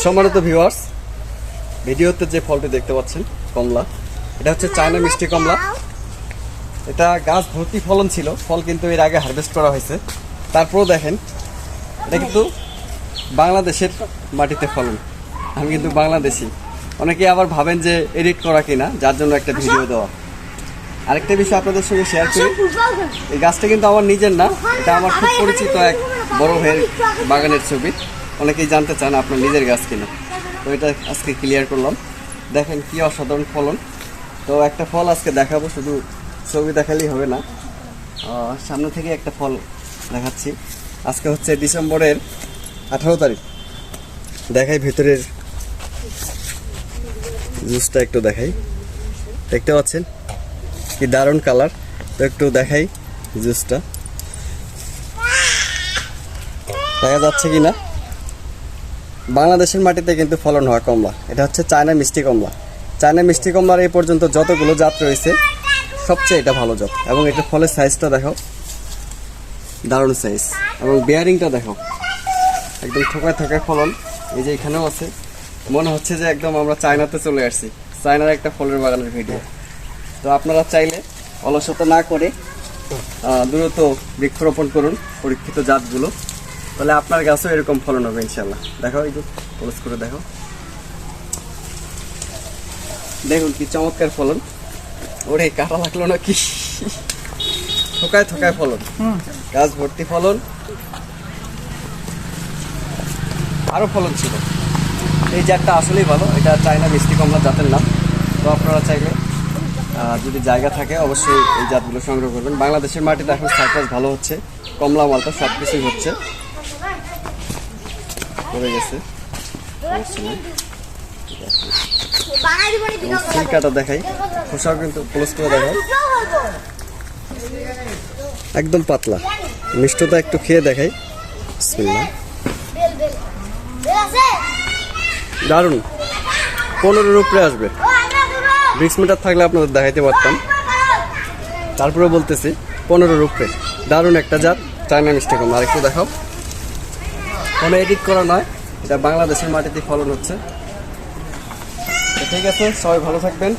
সম্মানিত ভিউয়ার্স, ভিডিওতে যে ফলটি দেখতে পাচ্ছেন কমলা, এটা হচ্ছে চায়না মিষ্টি কমলা। এটা গাছ ভর্তি ফলন ছিল, ফল কিন্তু এর আগে হারভেস্ট করা হয়েছে। তারপরেও দেখেন এটা কিন্তু বাংলাদেশের মাটিতে ফলন। আমি কিন্তু বাংলাদেশি। অনেকে আবার ভাবেন যে এডিট করা কিনা, যার জন্য একটা ভিডিও দেওয়া। আরেকটা বিষয় আপনাদের সঙ্গে শেয়ার করি, এই গাছটা কিন্তু আমার নিজের না, এটা আমার খুব পরিচিত এক বড় ভাইয়ের বাগানের ছবি। অনেকেই জানতে চান আপনার নিজের গাছ কিনা, তো এটা আজকে ক্লিয়ার করলাম। দেখেন কি অসাধারণ ফলন। তো একটা ফল আজকে দেখাবো, শুধু ছবি দেখালেই হবে না, সামনে থেকে একটা ফল দেখাচ্ছি। আজকে হচ্ছে ডিসেম্বরের 18 তারিখ। দেখাই ভেতরের জুসটা একটু দেখাই, দেখতে পাচ্ছেন কি দারুণ কালার। তো একটু দেখাই জুসটা, দেখা যাচ্ছে কি না। বাংলাদেশের মাটিতে কিন্তু ফলন হয় কমলা, এটা হচ্ছে চায়না মিষ্টি কমলা। চায়না মিষ্টি কমলার এই পর্যন্ত যতগুলো জাত রয়েছে সবচেয়ে এটা ভালো জাত। এবং এটা ফলের সাইজটা দেখো, দারুণ সাইজ। এবং বেয়ারিংটা দেখো, একদম থোকায় থোকায় ফলন। এই যে এখানেও আছে, মনে হচ্ছে যে একদম আমরা চায়নাতে চলে আসছি, চায়নার একটা ফলের বাগানের ভিডিও। তো আপনারা চাইলে অলসতা না করে দ্রুত বৃক্ষরোপণ করুন পরীক্ষিত জাতগুলো, তাহলে আপনার গাছও এরকম ফলন হবে ইনশাল্লাহ। দেখো এই যে ক্লোজ করে দেখো, দেখুন কি চমৎকার ফলন। ওরে কাটা লাগলো না কি, থোকায় থোকায় ফলন, গাছ ভর্তি ফলন। আরো ফলন ছিল। এই জাতটা আসলেই ভালো, এটা চায়না মিষ্টি কমলা জাতের নাম। তো আপনারা চাইলে যদি জায়গা থাকে অবশ্যই এই জাতগুলো সংগ্রহ করবেন। বাংলাদেশের মাটিতে এখন সাইট্রাস ভালো হচ্ছে, কমলা মালটা সব কিছুই হচ্ছে। পড়ে গেছে কাটা দেখাই, খোসাও কিন্তু ক্লোজ করে দেখাই, একদম পাতলা। মিষ্টতা একটু খেয়ে দেখাই, দারুণ। 15-র উপরে আসবে। 20 মিটার থাকলে আপনাদের দেখাইতে পারতাম, তারপরে বলতেছি 15-র উপরে। দারুণ একটা জাত চায়না মিষ্টি কমলা। আরেকটু দেখাও, কোনো এডিট করা নয়, এটা বাংলাদেশের মাটিতে ফলন হচ্ছে। ঠিক আছে, সবাই ভালো থাকবেন।